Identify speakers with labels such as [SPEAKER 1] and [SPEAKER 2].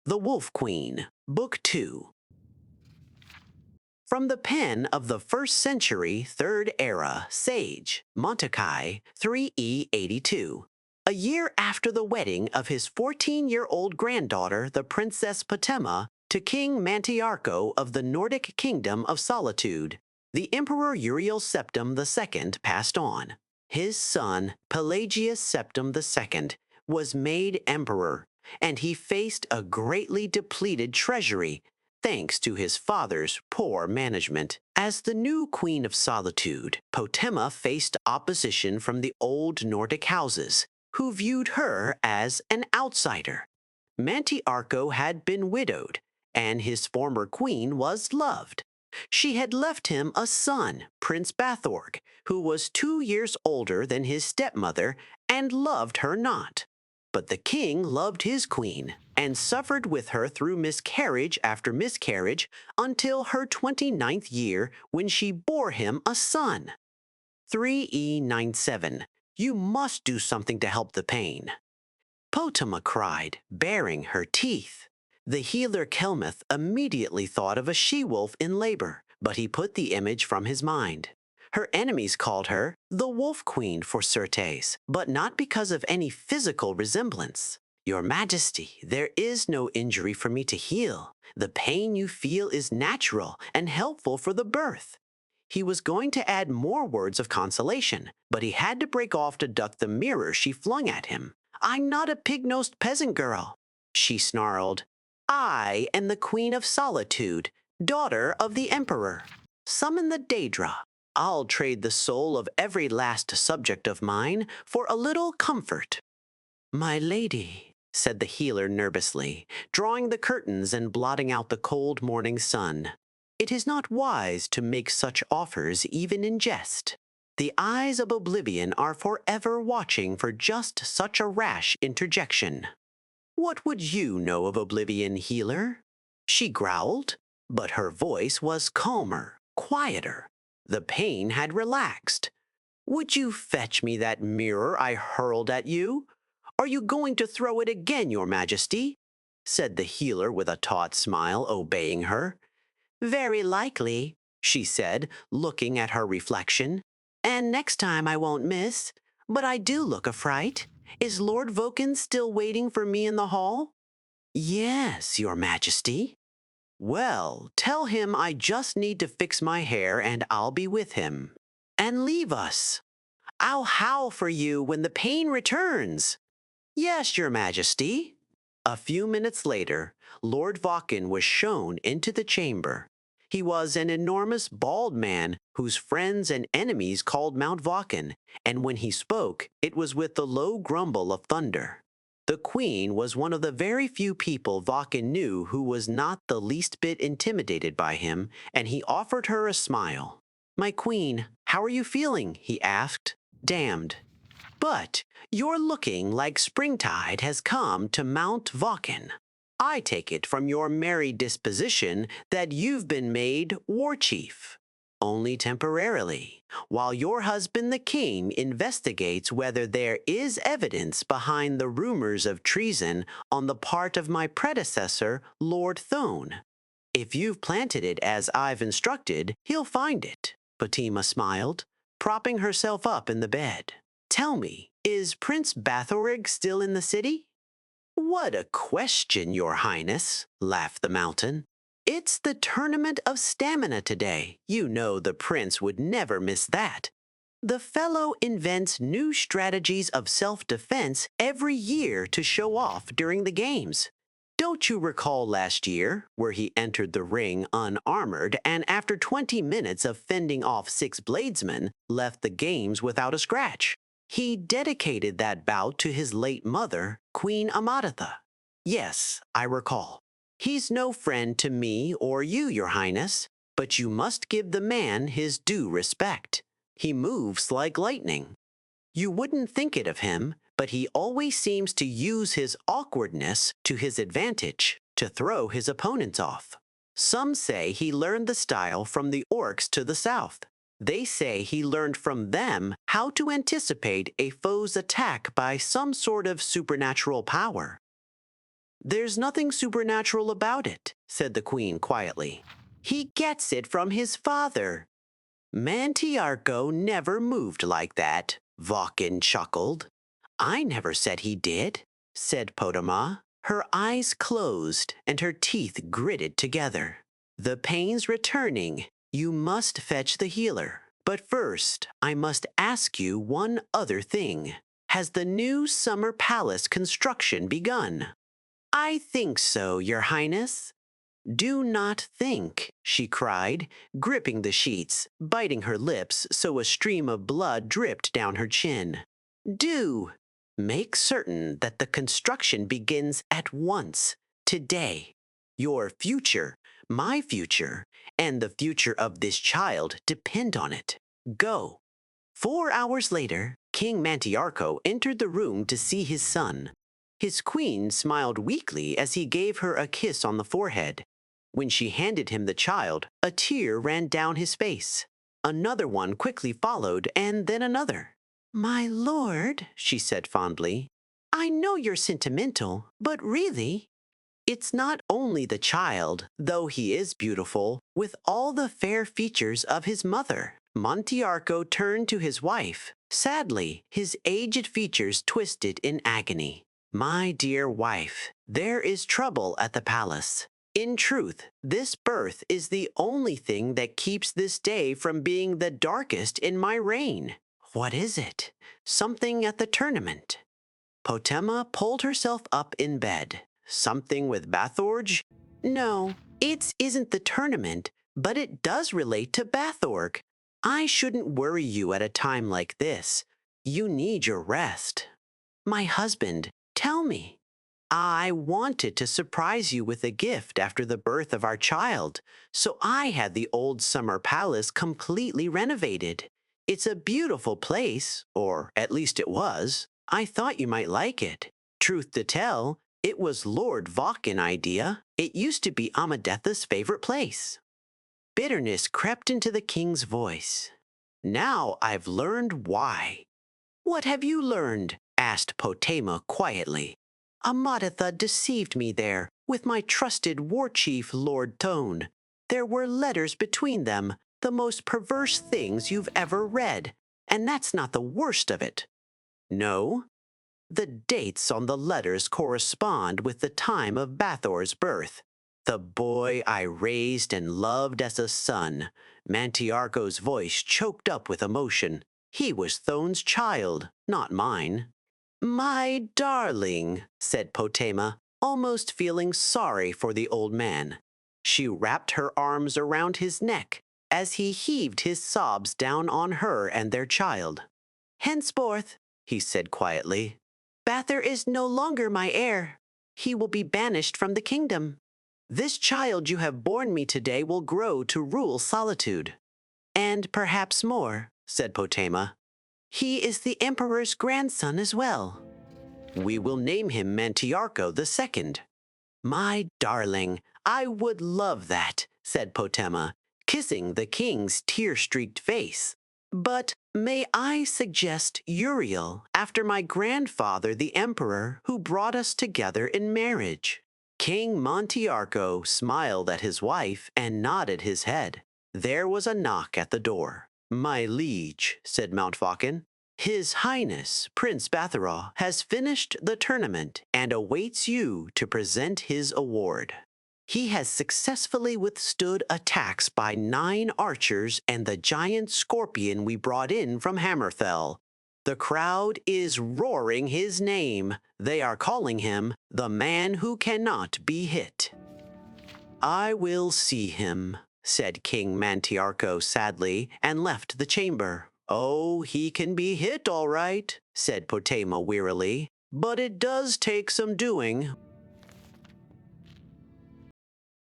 [SPEAKER 1] The Wolf Queen, Book 2. From the pen of the 1st century 3rd era sage Montekai 3E82, a year after the wedding of his 14-year-old granddaughter, the Princess Potema, to King Mantiarco of the Nordic Kingdom of Solitude, the Emperor Uriel Septim II passed on. His son, Pelagius Septim II, was made emperor, and he faced a greatly depleted treasury thanks to his father's poor management. As the new Queen of Solitude, Potema faced opposition from the old Nordic houses, who viewed her as an outsider. Mantiarco had been widowed, and his former queen was loved. She had left him a son, Prince Bathorg, who was 2 years older than his stepmother and loved her not. But the king loved his queen and suffered with her through miscarriage after miscarriage until her 29th year when she bore him a son. 3E97. You must do something to help the pain. Potema cried, baring her teeth. The healer Kelmuth immediately thought of a she-wolf in labor, but he put the image from his mind. Her enemies called her the Wolf Queen for certes, but not because of any physical resemblance. Your Majesty, there is no injury for me to heal. The pain you feel is natural and helpful for the birth. He was going to add more words of consolation, but he had to break off to duck the mirror she flung at him. I'm not a pig-nosed peasant girl, she snarled. I am the Queen of Solitude, daughter of the Emperor. Summon the Daedra. I'll trade the soul of every last subject of mine for a little comfort. My lady, said the healer nervously, drawing the curtains and blotting out the cold morning sun. It is not wise to make such offers even in jest. The eyes of oblivion are forever watching for just such a rash interjection. What would you know of oblivion, healer? She growled, but her voice was calmer, quieter. The pain had relaxed. Would you fetch me that mirror I hurled at you? Are you going to throw it again, Your Majesty? Said the healer with a taut smile, obeying her. Very likely, she said, looking at her reflection. And next time I won't miss. But I do look a fright. Is Lord Voken still waiting for me in the hall? Yes, Your Majesty. Well, tell him I just need to fix my hair and I'll be with him. And leave us. I'll howl for you when the pain returns. Yes, Your Majesty. A few minutes later, Lord Voken was shown into the chamber. He was an enormous bald man whose friends and enemies called Mount Voken, and when he spoke, it was with the low grumble of thunder. The queen was one of the very few people Voken knew who was not the least bit intimidated by him, and he offered her a smile. My queen, how are you feeling? He asked. Damned. But you're looking like springtide has come to Mount Voken. I take it from your merry disposition that you've been made war chief. Only temporarily, while your husband the king investigates whether there is evidence behind the rumors of treason on the part of my predecessor, Lord Thone. If you've planted it as I've instructed, he'll find it. Potema smiled, propping herself up in the bed. Tell me, is Prince Bathorig still in the city? What a question, Your Highness, laughed the mountain. It's the tournament of stamina today. You know the prince would never miss that. The fellow invents new strategies of self-defense every year to show off during the games. Don't you recall last year, where he entered the ring unarmored and after 20 minutes of fending off 6 bladesmen, left the games without a scratch? He dedicated that bout to his late mother, Queen Amadatha. Yes, I recall. He's no friend to me or you, Your Highness, but you must give the man his due respect. He moves like lightning. You wouldn't think it of him, but he always seems to use his awkwardness to his advantage to throw his opponents off. Some say he learned the style from the orcs to the south. They say he learned from them how to anticipate a foe's attack by some sort of supernatural power. There's nothing supernatural about it, said the queen quietly. He gets it from his father. Mantiarco never moved like that, Vulcan chuckled. I never said he did, said Potama. Her eyes closed and her teeth gritted together. The pain's returning. You must fetch the healer. But first, I must ask you one other thing. Has the new summer palace construction begun? I think so, Your Highness. Do not think, she cried, gripping the sheets, biting her lips so a stream of blood dripped down her chin. Do make certain that the construction begins at once, today. Your future, my future, and the future of this child depend on it. Go. 4 hours later, King Mantiarco entered the room to see his son. His queen smiled weakly as he gave her a kiss on the forehead. When she handed him the child, a tear ran down his face. Another one quickly followed, and then another. My lord, she said fondly, I know you're sentimental, but really, it's not only the child, though he is beautiful, with all the fair features of his mother. Mantiarco turned to his wife. Sadly, his aged features twisted in agony. My dear wife, there is trouble at the palace. In truth, this birth is the only thing that keeps this day from being the darkest in my reign. What is it? Something at the tournament. Potema pulled herself up in bed. Something with Bathorge? No, it isn't the tournament, but it does relate to Bathorg. I shouldn't worry you at a time like this. You need your rest. My husband, tell me. I wanted to surprise you with a gift after the birth of our child, so I had the old summer palace completely renovated. It's a beautiful place, or at least it was. I thought you might like it. Truth to tell, it was Lord Vulcan's idea. It used to be Amadetha's favorite place. Bitterness crept into the king's voice. Now I've learned why. What have you learned? Asked Potema quietly. Amadetha deceived me there with my trusted war chief, Lord Tone. There were letters between them, the most perverse things you've ever read, and that's not the worst of it. No, the dates on the letters correspond with the time of Bathor's birth. The boy I raised and loved as a son. Mantiarco's voice choked up with emotion. He was Thone's child, not mine. My darling, said Potema, almost feeling sorry for the old man. She wrapped her arms around his neck as he heaved his sobs down on her and their child. Henceforth, he said quietly, Bathor is no longer my heir. He will be banished from the kingdom. This child you have borne me today will grow to rule Solitude. And perhaps more, said Potema. He is the emperor's grandson as well. We will name him Mantiarco II. My darling, I would love that, said Potema, kissing the king's tear-streaked face. But may I suggest Uriel, after my grandfather the emperor who brought us together in marriage? King Mantiarco smiled at his wife and nodded his head. There was a knock at the door. My liege, said Mountfaucon, His Highness, Prince Bathora, has finished the tournament and awaits you to present his award. He has successfully withstood attacks by 9 archers and the giant scorpion we brought in from Hammerfell. The crowd is roaring his name. They are calling him the man who cannot be hit. I will see him, said King Mantiarco sadly, and left the chamber. Oh, he can be hit all right, said Potema wearily, but it does take some doing.